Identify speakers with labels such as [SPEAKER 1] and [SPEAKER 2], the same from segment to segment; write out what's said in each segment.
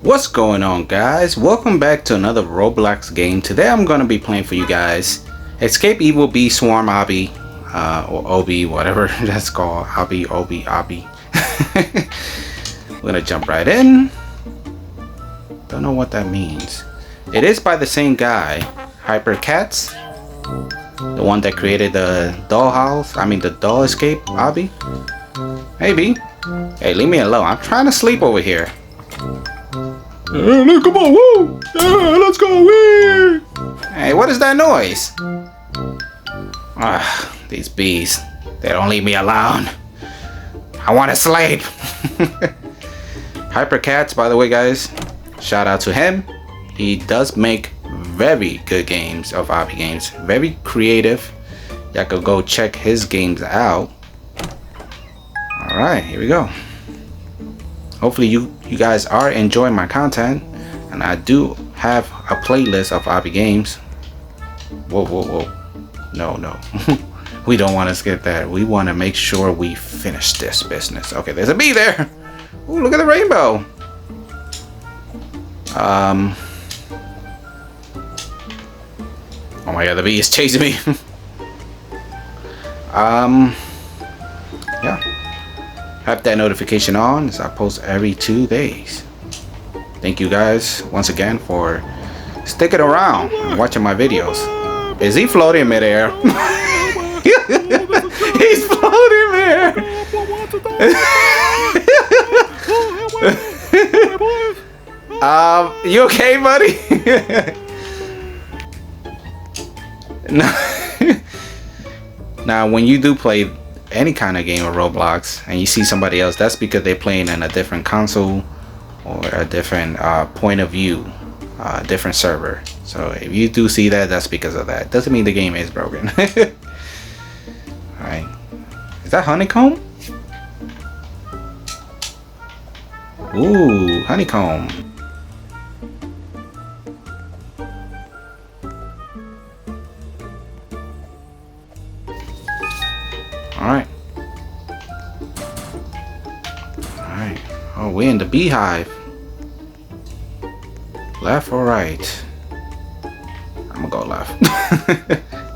[SPEAKER 1] What's going on, guys? Welcome back to another Roblox game. Today I'm going to be playing for you guys Escape Evil Bee Swarm Obby, or Obby, whatever that's called. Obby. We're going to jump right in. Don't know what that means. It is by the same guy, Hyper Cats, the one that created the dollhouse. I mean the doll escape Obby. Maybe. Hey, leave me alone. I'm trying to sleep over here. Come on, woo! Let's go, woo! Hey, what is that noise? These bees. They don't leave me alone. I want to sleep. Hyper Cats, by the way, guys. Shout out to him. He does make very good games of Obby games. Very creative. Y'all could go check his games out. Alright, here we go. Hopefully you guys are enjoying my content, and I do have a playlist of Obby games. Whoa. No. We don't want to skip that. We want to make sure we finish this business. Okay, there's a bee there. Ooh, look at the rainbow. Oh my god, the bee is chasing me. Yeah. Have that notification on as I post every 2 days. Thank you guys once again for sticking around and watching my videos. Is he floating in midair? He's floating midair. You okay, buddy? Now, when you do play any kind of game of Roblox and you see somebody else, that's because they're playing in a different console or a different point of view, different server. So if you do see that, that's because of that. Doesn't mean the game is broken. Alright, is that honeycomb? Ooh, honeycomb. Alright. Oh, we're in the beehive. Left or right? I'm gonna go left.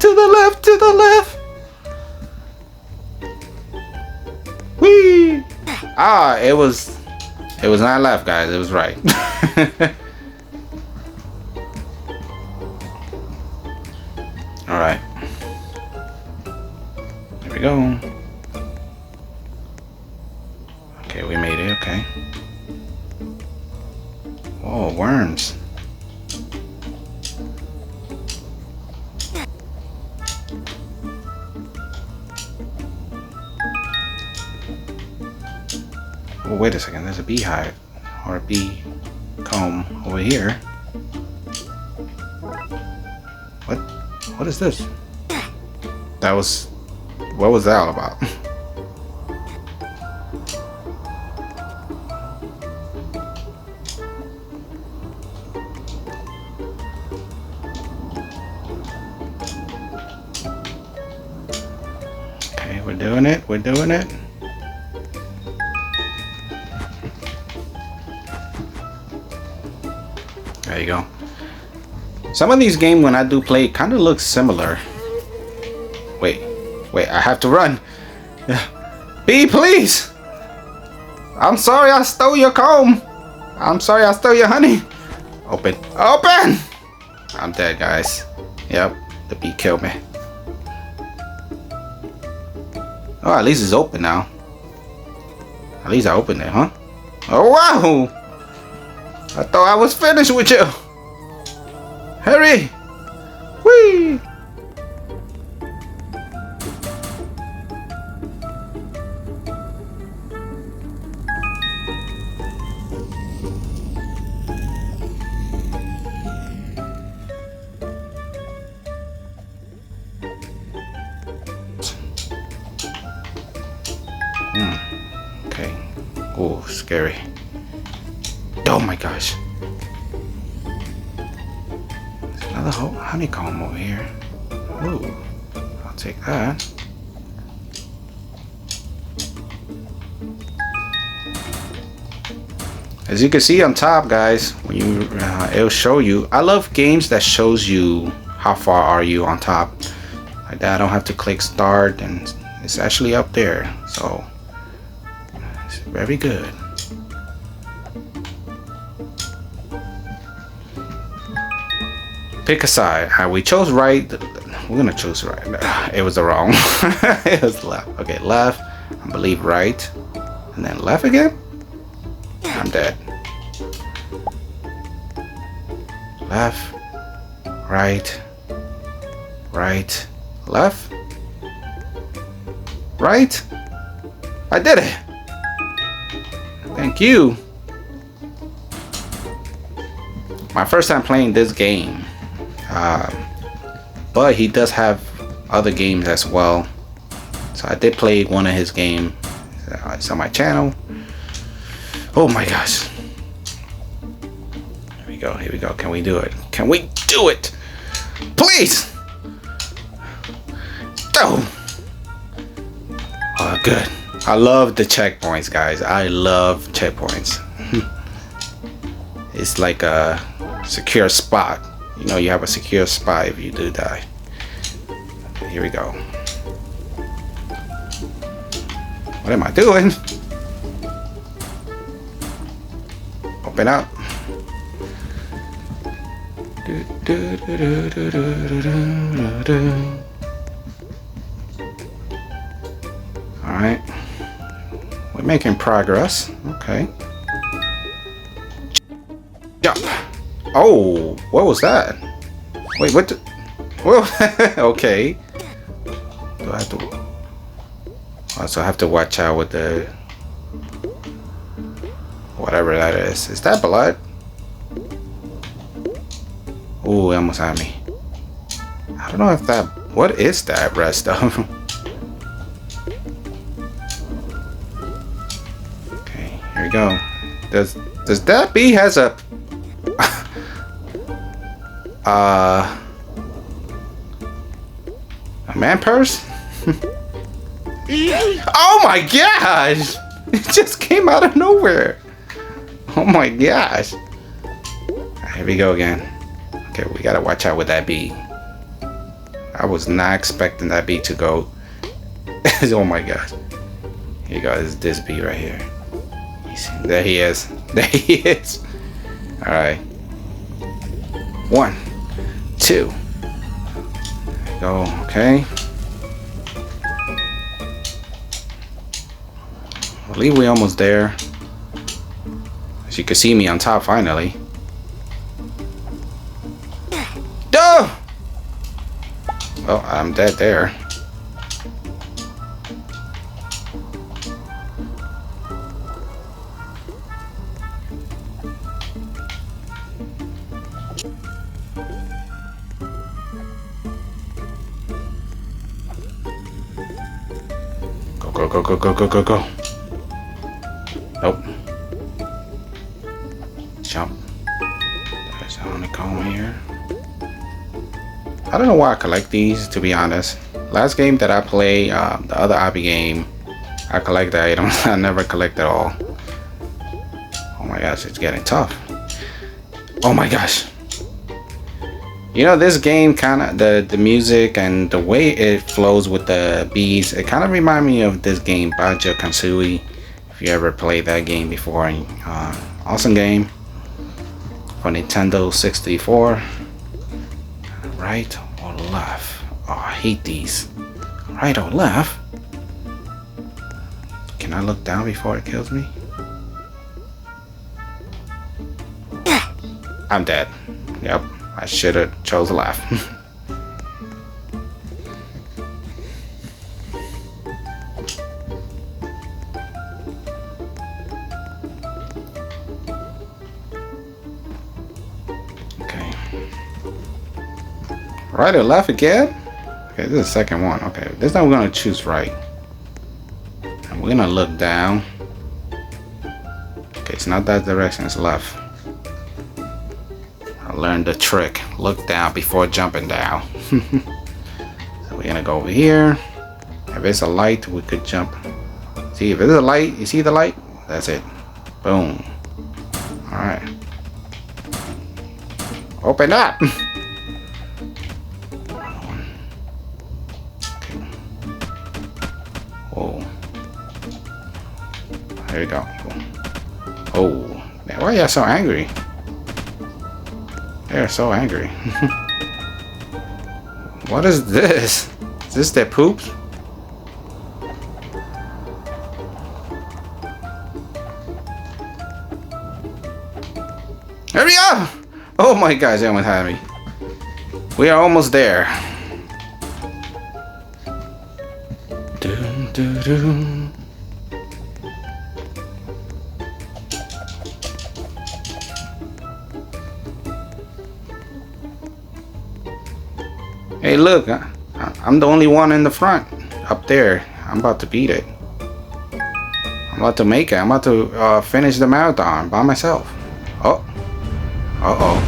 [SPEAKER 1] To the left. Whee! It was not left, guys. It was right. Alright. Here we go. Okay, we made it, okay. Whoa, worms. Oh, wait a second, there's a beehive or a bee comb over here. What is this? What was that all about? Okay, we're doing it. There you go. Some of these games when I do play kind of look similar. Wait, I have to run. Bee, please. I'm sorry I stole your comb. I'm sorry I stole your honey. Open. I'm dead, guys. Yep, the bee killed me. Oh, at least it's open now. At least I opened it, huh? Oh, wow. I thought I was finished with you. Hurry. Whee. Okay. Oh, scary. Oh my gosh. There's another honeycomb over here. Ooh, I'll take that. As you can see on top, guys, when you it'll show you. I love games that shows you how far are you on top. Like that, I don't have to click start, and it's actually up there. So it's very good. Pick a side. We chose right. We're gonna choose right. It was the wrong. It was left. Okay, left. I believe right, and then left again. I'm dead. Left, right, right, left, right. I did it. Thank you. My first time playing this game. But he does have other games as well. So I did play one of his games. It's on my channel. Oh my gosh. Here we go, here we go. Can we do it? Can we do it? Please! Oh! Oh, good. I love the checkpoints, guys. I love checkpoints. It's like a secure spot. You know, you have a secure spot if you do die. Okay, here we go. What am I doing? Open up. Alright. We're making progress. Okay. Jump. Oh, what was that? Wait, what the? Whoa. Okay. Do I have to? Also, I have to watch out with the whatever that is. Is that blood? Ooh, it almost had me. I don't know if that. What is that rest of? Okay, here we go. Does that bee has a man purse? Oh my gosh! It just came out of nowhere. Oh my gosh. Here we go again. Okay, we gotta watch out with that bee. I was not expecting that bee to go. Oh my gosh. Here you go, this bee right here. There he is. There he is. Alright. 1, 2. There we go, okay. I believe we're almost there. As you can see me on top finally. Duh! Well, I'm dead there. Go, go, go, go, go, go, go. Nope. Jump. There's a honeycomb here. I don't know why I collect these, to be honest. Last game that I played, the other Obby game, I collect the items. I never collect it all. Oh my gosh, it's getting tough. Oh my gosh. You know, this game kind of, the music and the way it flows with the bees, it kind of reminds me of this game, Banjo-Kazooie. If you ever played that game before. Awesome game for Nintendo 64. Right or left? Oh, I hate these. Right or left? Can I look down before it kills me? I'm dead. Yep, I should have chose left. Okay. Right or left again? Okay, this is the second one. Okay, this time we're gonna choose right. And we're gonna look down. Okay, it's not that direction, it's left. I learned the trick. Look down before jumping down. So we're gonna go over here. If it's a light, we could jump. See, if it's a light, you see the light? That's it. Boom. Alright. Open up! Oh. There you go. Oh. Man, why are y'all so angry? They're so angry. What is this? Is this their poops? Hurry up! Oh my gosh, they almost had me. We are almost there. Dun, dun, dun. Hey, look, I'm the only one in the front up there. I'm about to beat it. I'm about to make it. I'm about to finish the marathon by myself. Oh. Uh-oh.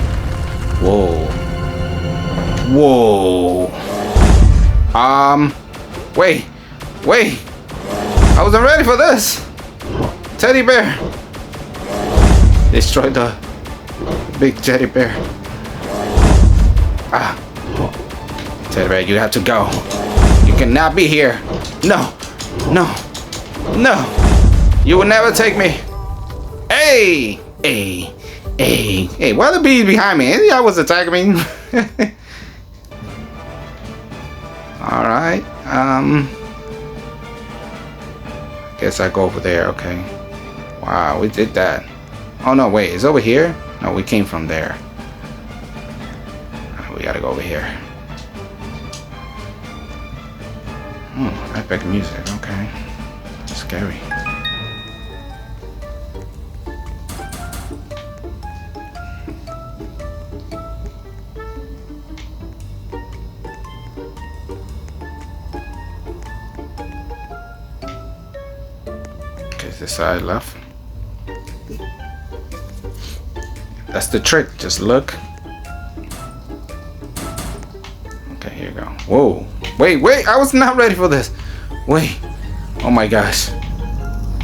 [SPEAKER 1] Whoa. Whoa. Wait. Wait. I wasn't ready for this. Teddy bear. Destroyed the big teddy bear. Ah. Teddy bear, you have to go. You cannot be here. No. No. No. You will never take me. Hey. Hey. Hey, hey, why are the bees behind me? Any y'all was attacking me? Alright, guess I go over there, okay. Wow, we did that. Oh no, wait, it's over here? No, we came from there. We gotta go over here. Epic music, okay. Scary. This side left. That's the trick. Just look. Okay, here you go. Whoa. Wait. I was not ready for this. Wait. Oh my gosh.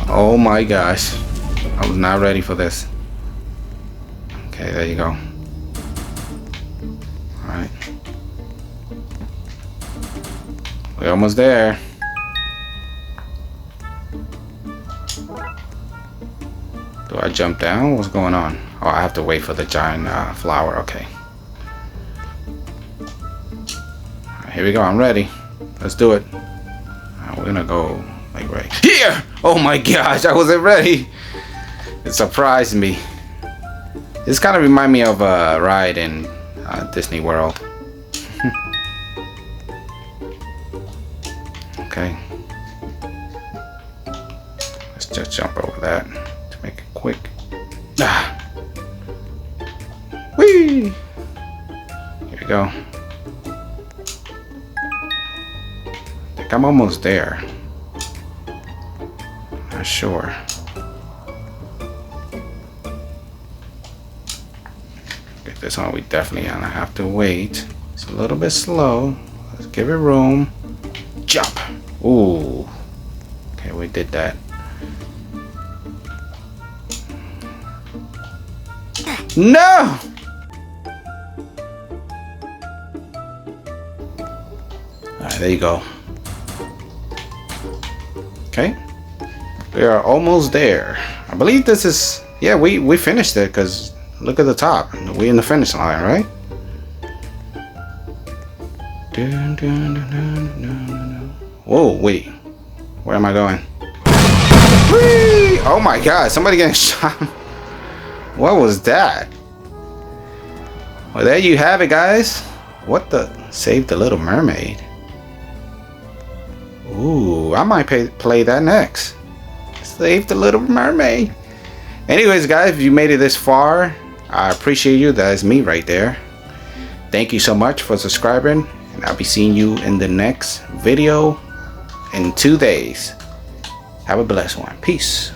[SPEAKER 1] Oh my gosh. I was not ready for this. Okay, there you go. Alright. We're almost there. Do I jump down? What's going on? Oh, I have to wait for the giant flower. Okay. Right, here we go. I'm ready. Let's do it. We're gonna go like right here. Oh my gosh, I wasn't ready. It surprised me. This kind of reminds me of a ride in Disney World. Okay. Let's just jump over that. Make it quick. Ah. Whee! Here we go. I think I'm almost there. Not sure. Get this one, we definitely gonna have to wait. It's a little bit slow. Let's give it room. Jump! Ooh. Okay, we did that. No! Alright, there you go. Okay. We are almost there. I believe this is... Yeah, we finished it because look at the top. We're in the finish line, right? Dun, dun, dun, dun, dun, dun. Whoa, wait. Where am I going? Whee! Oh my god, somebody getting shot. What was that? Well, there you have it, guys. What the? Save the Little Mermaid. Ooh, I might play that next. Save the Little Mermaid. Anyways, guys, if you made it this far, I appreciate you. That is me right there. Thank you so much for subscribing. And I'll be seeing you in the next video in 2 days. Have a blessed one. Peace.